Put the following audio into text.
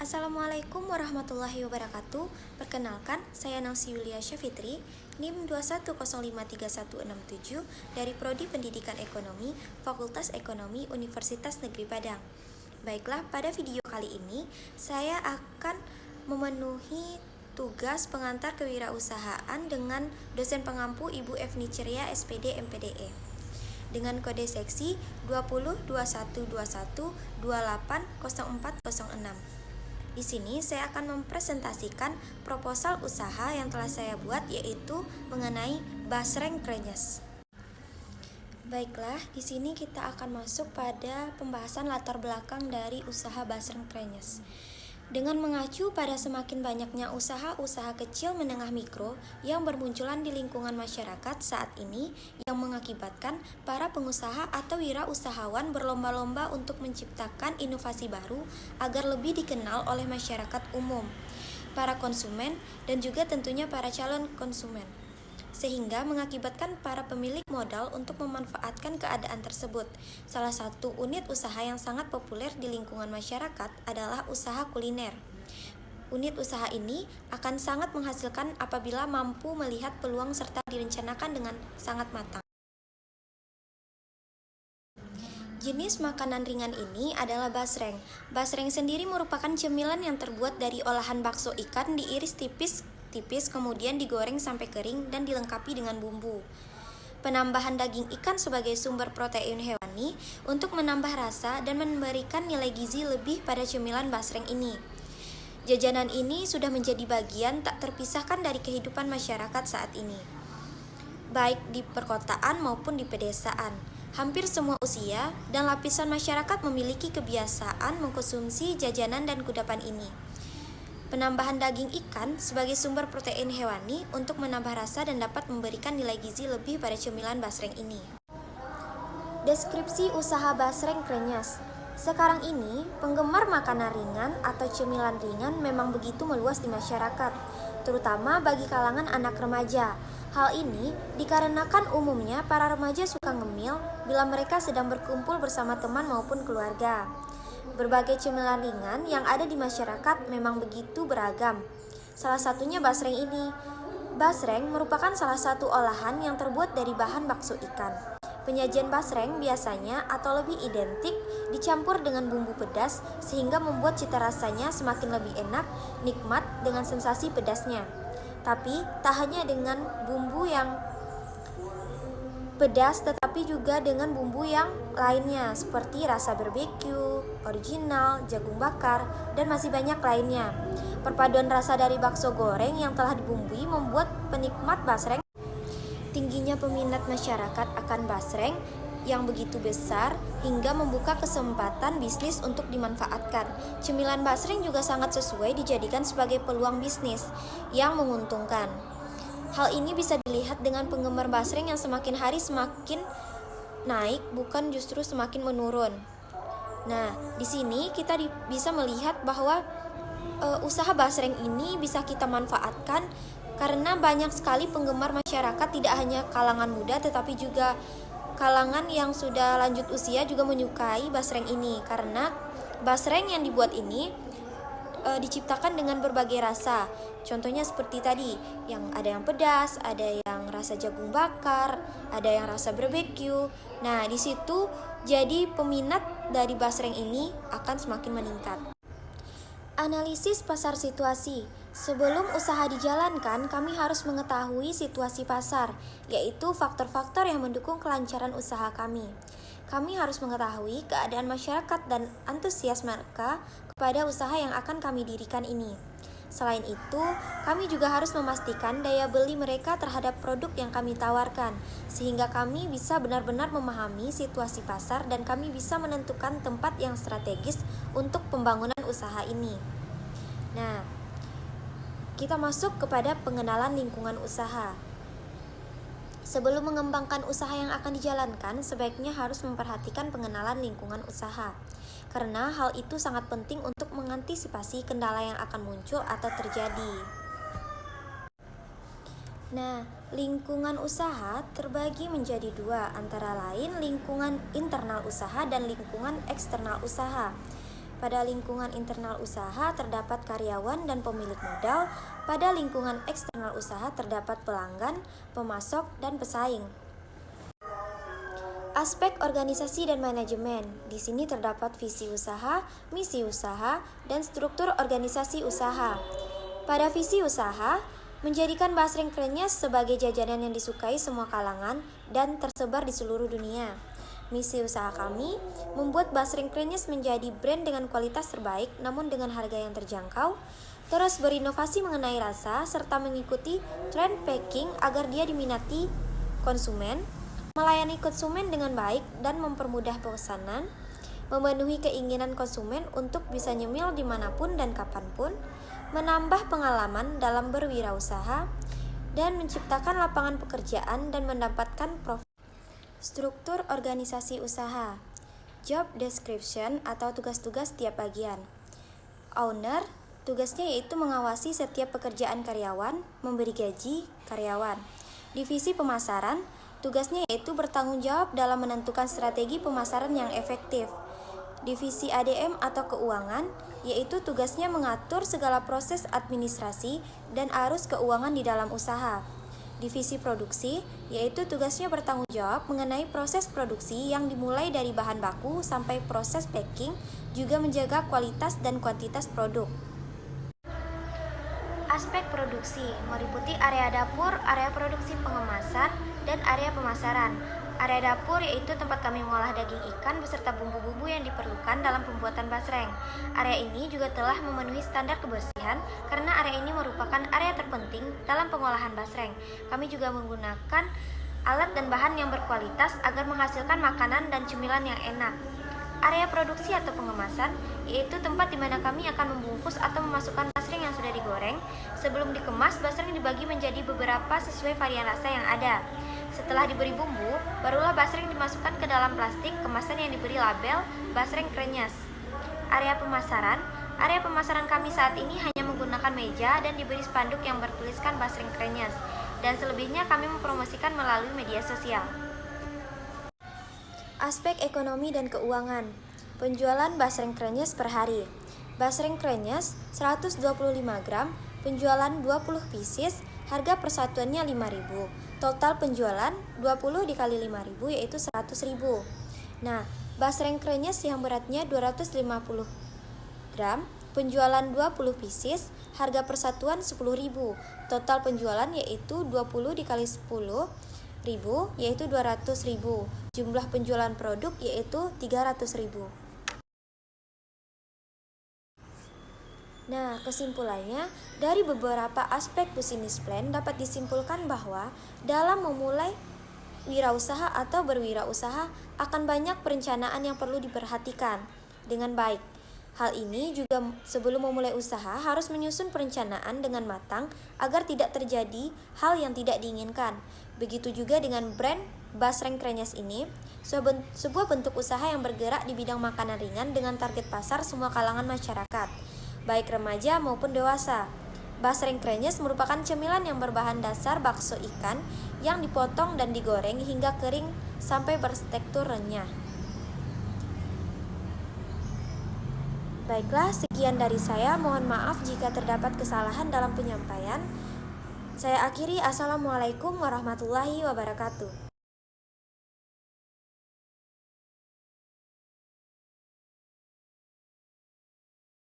Assalamualaikum warahmatullahi wabarakatuh. Perkenalkan, saya Nausi Yulia Syafitri, NIM 210531167 dari Prodi Pendidikan Ekonomi, Fakultas Ekonomi Universitas Negeri Padang. Baiklah, pada video kali ini saya akan memenuhi tugas pengantar kewirausahaan dengan dosen pengampu Ibu Efni Ceria SPD MPDE dengan kode seksi 202121280406. Di sini saya akan mempresentasikan proposal usaha yang telah saya buat, yaitu mengenai basreng krenyes. Baiklah, di sini kita akan masuk pada pembahasan latar belakang dari usaha basreng krenyes. Dengan mengacu pada semakin banyaknya usaha-usaha kecil menengah mikro yang bermunculan di lingkungan masyarakat saat ini, yang mengakibatkan para pengusaha atau wirausahawan berlomba-lomba untuk menciptakan inovasi baru agar lebih dikenal oleh masyarakat umum, para konsumen, dan juga tentunya para calon konsumen, sehingga mengakibatkan para pemilik modal untuk memanfaatkan keadaan tersebut. Salah satu unit usaha yang sangat populer di lingkungan masyarakat adalah usaha kuliner. Unit usaha ini akan sangat menghasilkan apabila mampu melihat peluang serta direncanakan dengan sangat matang. Jenis makanan ringan ini adalah basreng. Basreng sendiri merupakan cemilan yang terbuat dari olahan bakso ikan diiris tipis kemudian digoreng sampai kering dan dilengkapi dengan bumbu. Penambahan daging ikan sebagai sumber protein hewani untuk menambah rasa dan memberikan nilai gizi lebih pada cemilan basreng ini. Jajanan ini sudah menjadi bagian tak terpisahkan dari kehidupan masyarakat saat ini, baik di perkotaan maupun di pedesaan. Hampir semua usia dan lapisan masyarakat memiliki kebiasaan mengkonsumsi jajanan dan kudapan ini. Penambahan daging ikan sebagai sumber protein hewani untuk menambah rasa dan dapat memberikan nilai gizi lebih pada cemilan basreng ini. Deskripsi usaha basreng krenyes. Sekarang ini, penggemar makanan ringan atau cemilan ringan memang begitu meluas di masyarakat, terutama bagi kalangan anak remaja. Hal ini dikarenakan umumnya para remaja suka ngemil bila mereka sedang berkumpul bersama teman maupun keluarga. Berbagai cemilan ringan yang ada di masyarakat memang begitu beragam. Salah satunya basreng ini. Basreng merupakan salah satu olahan yang terbuat dari bahan bakso ikan. Penyajian basreng biasanya atau lebih identik dicampur dengan bumbu pedas sehingga membuat cita rasanya semakin lebih enak, nikmat dengan sensasi pedasnya. Tapi tak hanya dengan bumbu yang pedas, tetapi juga dengan bumbu yang lainnya seperti rasa barbeque, original, jagung bakar, dan masih banyak lainnya. Perpaduan rasa dari bakso goreng yang telah dibumbui membuat penikmat basreng. Tingginya peminat masyarakat akan basreng yang begitu besar hingga membuka kesempatan bisnis untuk dimanfaatkan. Cemilan basreng juga sangat sesuai dijadikan sebagai peluang bisnis yang menguntungkan. Hal ini bisa dilihat dengan penggemar basreng yang semakin hari semakin naik, bukan justru semakin menurun. Nah, di sini kita bisa melihat bahwa usaha basreng ini bisa kita manfaatkan karena banyak sekali penggemar masyarakat, tidak hanya kalangan muda tetapi juga kalangan yang sudah lanjut usia juga menyukai basreng ini, karena basreng yang dibuat ini diciptakan dengan berbagai rasa. Contohnya seperti tadi, yang ada yang pedas, ada yang rasa jagung bakar, ada yang rasa barbeque. Nah, di situ jadi peminat dari basreng ini akan semakin meningkat. Analisis pasar situasi. Sebelum usaha dijalankan, kami harus mengetahui situasi pasar, yaitu faktor-faktor yang mendukung kelancaran usaha kami. Kami harus mengetahui keadaan masyarakat dan antusias mereka kepada usaha yang akan kami dirikan ini. Selain itu, kami juga harus memastikan daya beli mereka terhadap produk yang kami tawarkan, sehingga kami bisa benar-benar memahami situasi pasar dan kami bisa menentukan tempat yang strategis untuk pembangunan usaha ini. Nah, kita masuk kepada pengenalan lingkungan usaha. Sebelum mengembangkan usaha yang akan dijalankan, sebaiknya harus memperhatikan pengenalan lingkungan usaha, karena hal itu sangat penting untuk mengantisipasi kendala yang akan muncul atau terjadi. Nah, lingkungan usaha terbagi menjadi dua, antara lain lingkungan internal usaha dan lingkungan eksternal usaha. Pada lingkungan internal usaha terdapat karyawan dan pemilik modal. Pada lingkungan eksternal usaha terdapat pelanggan, pemasok, dan pesaing. Aspek organisasi dan manajemen. Di sini terdapat visi usaha, misi usaha, dan struktur organisasi usaha. Pada visi usaha, menjadikan Basreng Krenyes sebagai jajanan yang disukai semua kalangan dan tersebar di seluruh dunia. Misi usaha kami, membuat Basreng Krenyes menjadi brand dengan kualitas terbaik namun dengan harga yang terjangkau, terus berinovasi mengenai rasa, serta mengikuti tren packing agar dia diminati konsumen, melayani konsumen dengan baik dan mempermudah pesanan, memenuhi keinginan konsumen untuk bisa nyemil dimanapun dan kapanpun, menambah pengalaman dalam berwirausaha, dan menciptakan lapangan pekerjaan dan mendapatkan profit. Struktur organisasi usaha. Job description atau tugas-tugas tiap bagian. Owner, tugasnya yaitu mengawasi setiap pekerjaan karyawan, memberi gaji karyawan. Divisi pemasaran, tugasnya yaitu bertanggung jawab dalam menentukan strategi pemasaran yang efektif. Divisi ADM atau keuangan, yaitu tugasnya mengatur segala proses administrasi dan arus keuangan di dalam usaha. Divisi produksi, yaitu tugasnya bertanggung jawab mengenai proses produksi yang dimulai dari bahan baku sampai proses packing, juga menjaga kualitas dan kuantitas produk. Aspek produksi meliputi area dapur, area produksi pengemasan, dan area pemasaran. Area dapur yaitu tempat kami mengolah daging ikan beserta bumbu-bumbu yang diperlukan dalam pembuatan basreng. Area ini juga telah memenuhi standar kebersihan karena area ini merupakan area terpenting dalam pengolahan basreng. Kami juga menggunakan alat dan bahan yang berkualitas agar menghasilkan makanan dan cemilan yang enak. Area produksi atau pengemasan yaitu tempat di mana kami akan membungkus atau memasukkan basreng yang sudah digoreng. Sebelum dikemas, basreng dibagi menjadi beberapa sesuai varian rasa yang ada. Setelah diberi bumbu, barulah basreng dimasukkan ke dalam plastik kemasan yang diberi label Basreng Krenyes. Area pemasaran kami saat ini hanya menggunakan meja dan diberi spanduk yang bertuliskan Basreng Krenyes, dan selebihnya kami mempromosikan melalui media sosial. Aspek ekonomi dan keuangan. Penjualan Basreng Krenyes per hari. Basreng Krenyes 125 gram, penjualan 20 pieces, harga persatuannya 5.000. Total penjualan 20 dikali 5.000 yaitu 100.000. Nah, Basreng Krenyes yang beratnya 250 gram, penjualan 20 pieces, harga persatuan 10.000. Total penjualan yaitu 20 dikali 10.000 yaitu 200.000. Jumlah penjualan produk yaitu 300.000. Nah, kesimpulannya, dari beberapa aspek business plan dapat disimpulkan bahwa dalam memulai wirausaha atau berwirausaha akan banyak perencanaan yang perlu diperhatikan dengan baik. Hal ini juga sebelum memulai usaha harus menyusun perencanaan dengan matang agar tidak terjadi hal yang tidak diinginkan. Begitu juga dengan brand Basreng Krenyes ini, sebuah bentuk usaha yang bergerak di bidang makanan ringan dengan target pasar semua kalangan masyarakat, baik remaja maupun dewasa. Basreng Krenyes merupakan cemilan yang berbahan dasar bakso ikan yang dipotong dan digoreng hingga kering sampai bertekstur renyah. Baiklah, sekian dari saya. Mohon maaf jika terdapat kesalahan dalam penyampaian. Saya akhiri. Assalamualaikum warahmatullahi wabarakatuh.